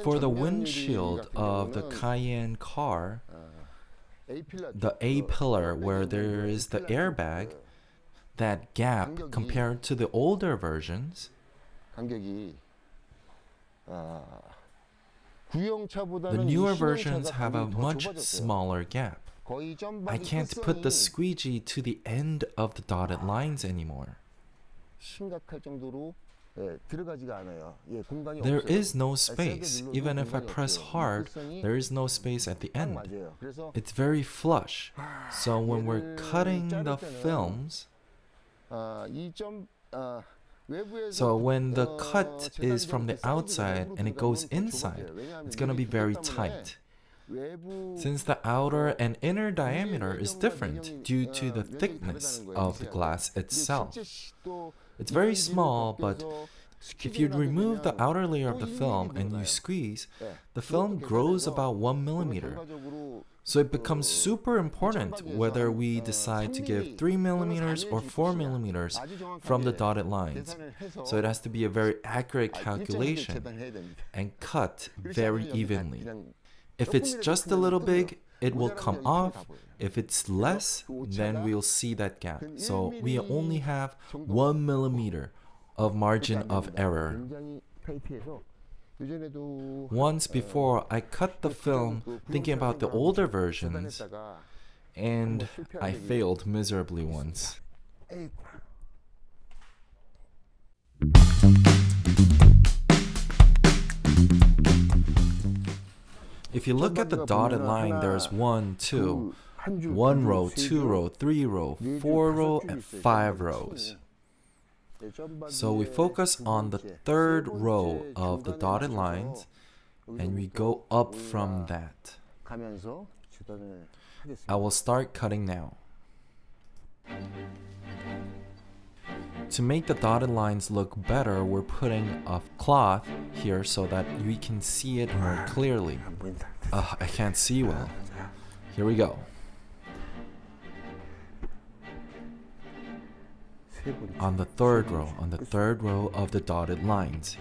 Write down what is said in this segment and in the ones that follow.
For the windshield of the Cayenne car, the A pillar where there is the airbag, that gap compared to the older versions, the newer versions have a much smaller gap. I can't put the squeegee to the end of the dotted lines anymore. There is no space. Even if I press hard, there is no space at the end. It's very flush. So when we're cutting the films, so when the cut is from the outside and it goes inside, it's going to be very tight. Since the outer and inner diameter is different due to the thickness of the glass itself. It's very small, but if you remove the outer layer of the film and you squeeze, the film grows about 1 millimeter. So it becomes super important whether we decide to give 3 millimeters or 4 millimeters from the dotted lines. So it has to be a very accurate calculation and cut very evenly. If it's just a little big, it will come off. If it's less, then we'll see that gap. So we only have 1 millimeter of margin of error. Once before, I cut the film thinking about the older versions, and I failed miserably once. If you look at the dotted line, there's 1, 2, 1 row, 2 row, 3 row, 4 row, and 5 rows. So we focus on the third row of the dotted lines and we go up from that. I will start cutting now. To make the dotted lines look better, we're putting a cloth here so that we can see it more clearly. I can't see well. Here we go. On the third row of the dotted lines.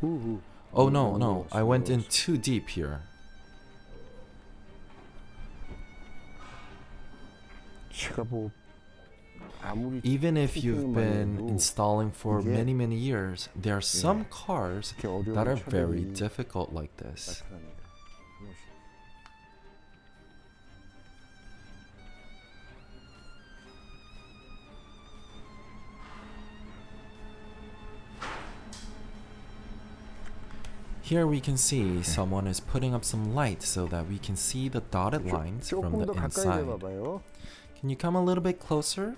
Oh no, I went in too deep here. Even if you've been installing for many years, there are some cars that are very difficult like this. Here we can see someone is putting up some light so that we can see the dotted lines from the inside. Can you come a little bit closer?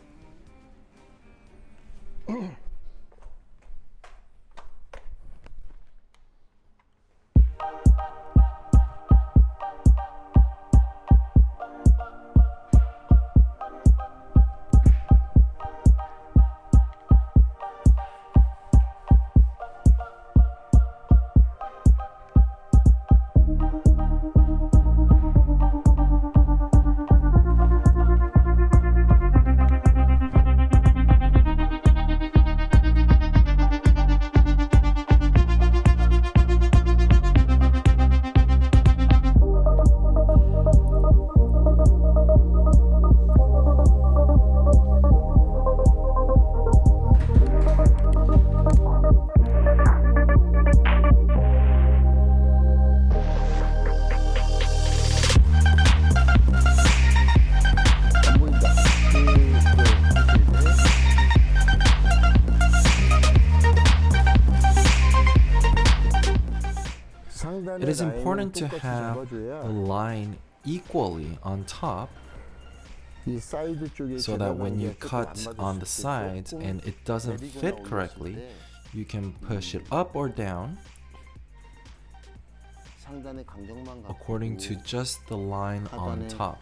It is important to have the line equally on top so that when you cut on the sides and it doesn't fit correctly, you can push it up or down according to just the line on top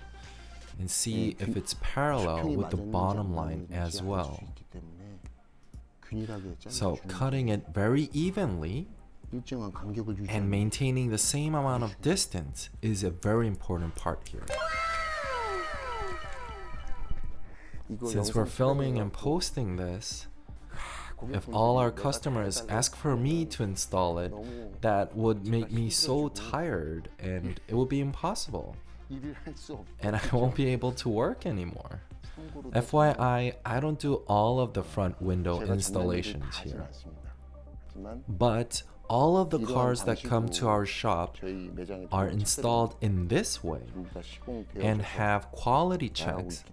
and see if it's parallel with the bottom line as well. So cutting it very evenly and maintaining the same amount of distance is a very important part here. Since we're filming and posting this, if all our customers ask for me to install it, that would make me so tired and it would be impossible. And I won't be able to work anymore. FYI, I don't do all of the front window installations here. But all of the cars that come to our shop are installed in this way and have quality checks.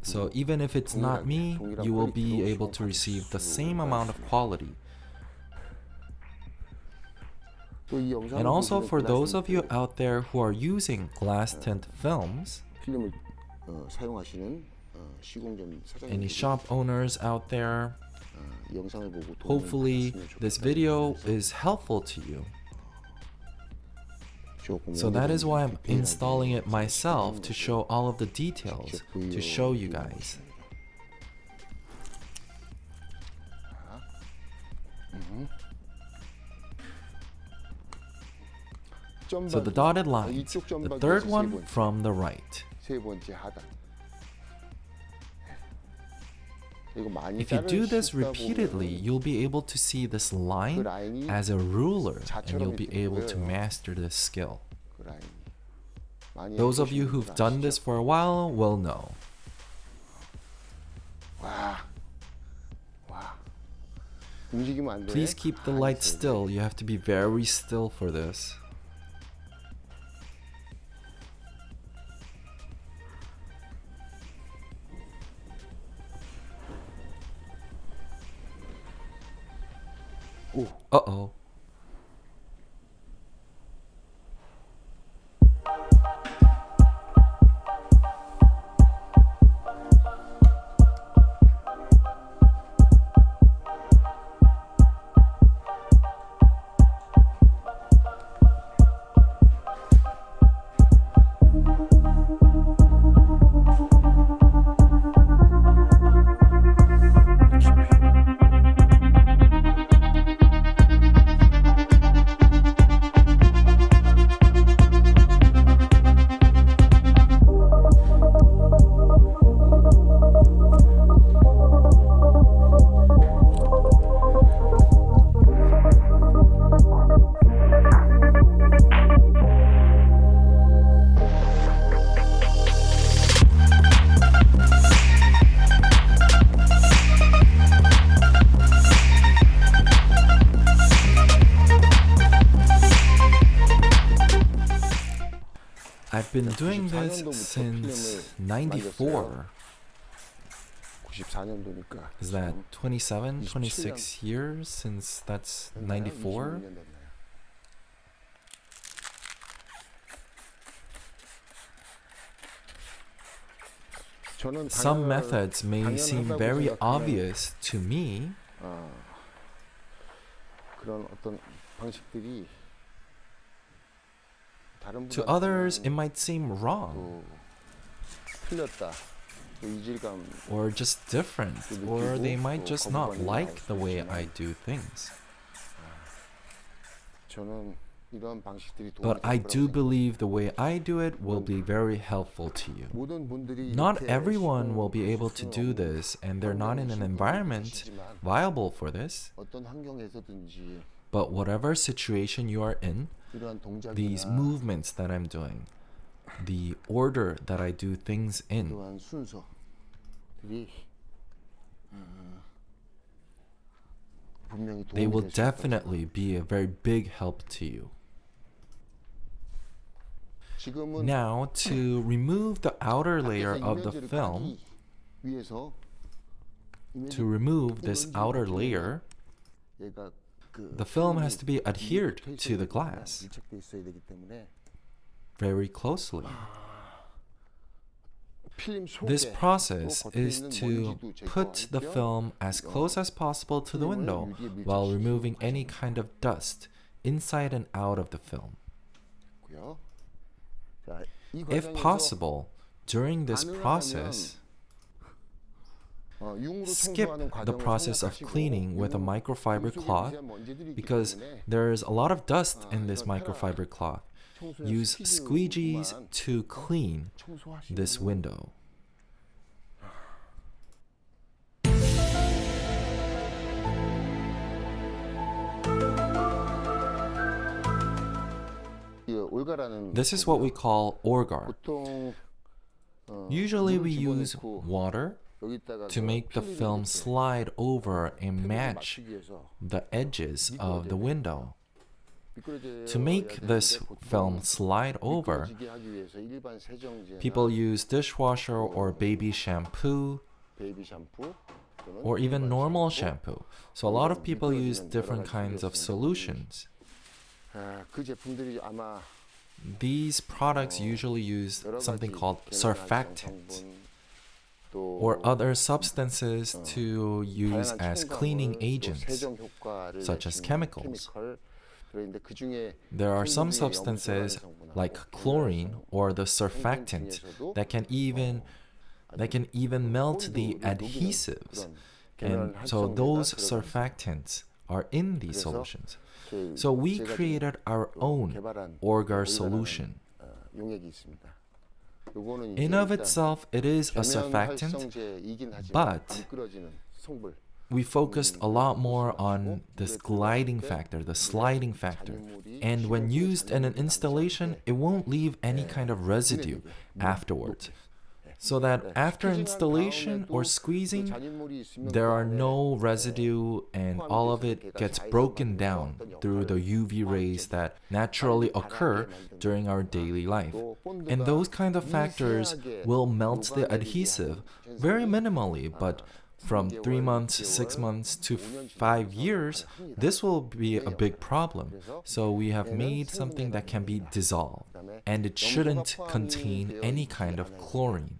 So even if it's not me, you will be able to receive the same amount of quality. And also for those of you out there who are using Glasstint films, any shop owners out there, hopefully this video is helpful to you. So that is why I'm installing it myself, to show all of the details, to show you guys. So the dotted lines, the third one from the right. If you do this repeatedly, you'll be able to see this line as a ruler and you'll be able to master this skill. Those of you who've done this for a while will know. Please keep the light still. You have to be very still for this. Uh-oh. I've been doing this since 94. Is that 27, 26 years since that's 94? Some methods may seem very obvious to me, to others it might seem wrong, or just different, or they might just not like the way I do things. But I do believe the way I do it will be very helpful to you. Not everyone will be able to do this, and they're not in an environment viable for this. But whatever situation you are in, these movements that I'm doing, the order that I do things in, they will definitely be a very big help to you. Now, to remove the outer layer of the film, to remove this outer layer, the film has to be adhered to the glass very closely. This process is to put the film as close as possible to the window while removing any kind of dust inside and out of the film. If possible, during this process, skip the process of cleaning with a microfiber cloth because there's a lot of dust in this microfiber cloth. Use squeegees to clean this window. This is what we call orgar. Usually we use water to make the film slide over and match the edges of the window. To make this film slide over, people use dishwasher or baby shampoo or even normal shampoo. So a lot of people use different kinds of solutions. These products usually use something called surfactant or other substances to use as cleaning agents, such as chemicals. There are some substances like chlorine or the surfactant that can even melt the adhesives. And so those surfactants are in these solutions. So we created our own orgar solution. In of itself, it is a surfactant, but we focused a lot more on this gliding factor, the sliding factor. And when used in an installation, it won't leave any kind of residue afterwards. So that after installation or squeezing, there are no residue and all of it gets broken down through the UV rays that naturally occur during our daily life. And those kind of factors will melt the adhesive very minimally, but from 3 months, 6 months to 5 years, this will be a big problem. So we have made something that can be dissolved, and it shouldn't contain any kind of chlorine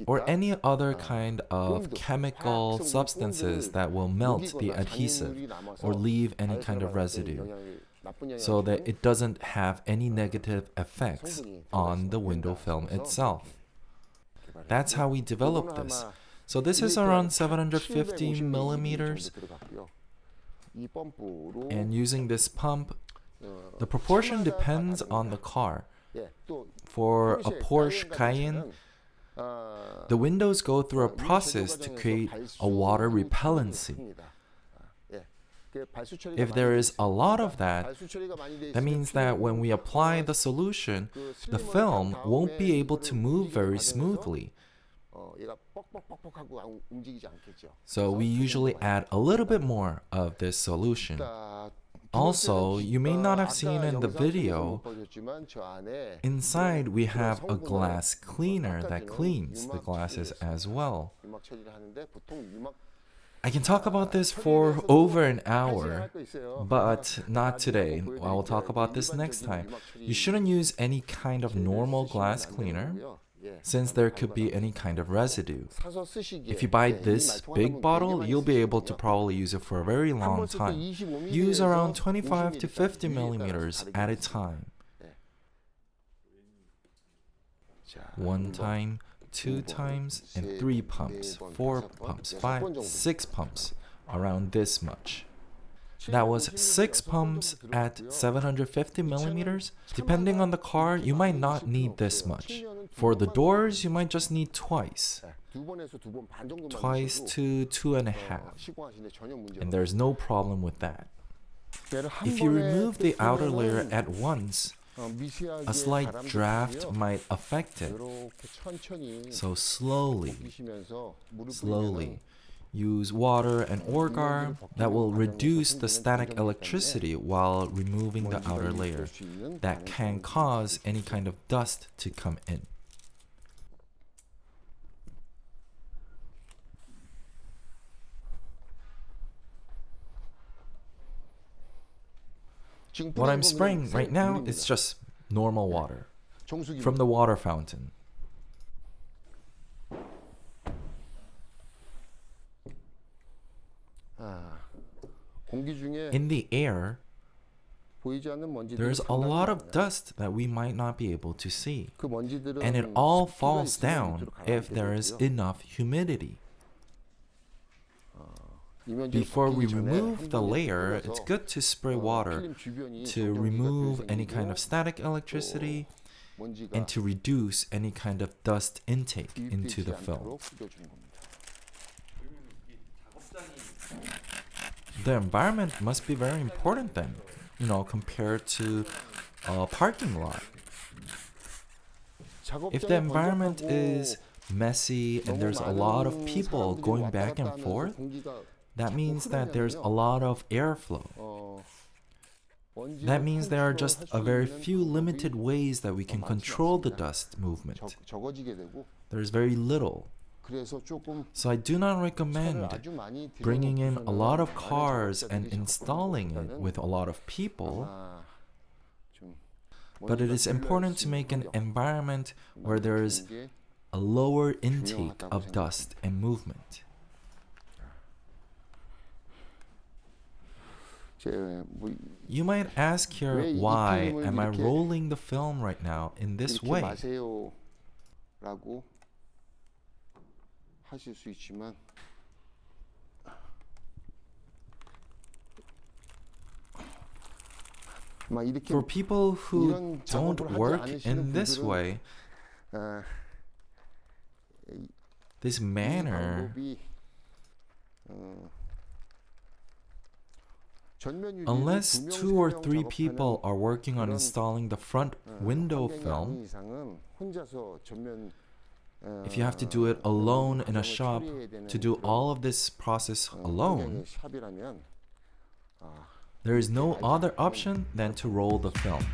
or any other kind of chemical substances that will melt the adhesive or leave any kind of residue, so that it doesn't have any negative effects on the window film itself. That's how we developed this. So this is around 750 millimeters, and using this pump, the proportion depends on the car. For a Porsche Cayenne, the windows go through a process to create a water repellency. If there is a lot of that, that means that when we apply the solution, the film won't be able to move very smoothly. So we usually add a little bit more of this solution. Also, you may not have seen in the video, inside we have a glass cleaner that cleans the glasses as well. I can talk about this for over an hour, but not today. I will talk about this next time. You shouldn't use any kind of normal glass cleaner, since there could be any kind of residue. If you buy this big bottle, you'll be able to probably use it for a very long time. Use around 25 to 50 millimeters at a time. 1 time, 2 times, and 3 pumps, 4 pumps, 5, 6 pumps, around this much. That was 6 pumps at 750 millimeters. Depending on the car, you might not need this much. For the doors, you might just need twice. Twice to 2.5. And there's no problem with that. If you remove the outer layer at once, a slight draft might affect it. So slowly, use water and orgar that will reduce the static electricity while removing the outer layer that can cause any kind of dust to come in. What I'm spraying right now is just normal water from the water fountain. In the air, there's a lot of dust that we might not be able to see, and it all falls down if there is enough humidity. Before we remove the layer, it's good to spray water to remove any kind of static electricity and to reduce any kind of dust intake into the film. The environment must be very important then, compared to a parking lot. If the environment is messy and there's a lot of people going back and forth, that means that there's a lot of airflow. That means there are just a very few limited ways that we can control the dust movement. There's very little. So I do not recommend bringing in a lot of cars and installing it with a lot of people. But it is important to make an environment where there is a lower intake of dust and movement. You might ask here, why am I rolling the film right now in this way? For people who don't work in this way, this manner, unless 2 or 3 people are working on installing the front window film, if you have to do it alone in a shop, to do all of this process alone, there is no other option than to roll the film.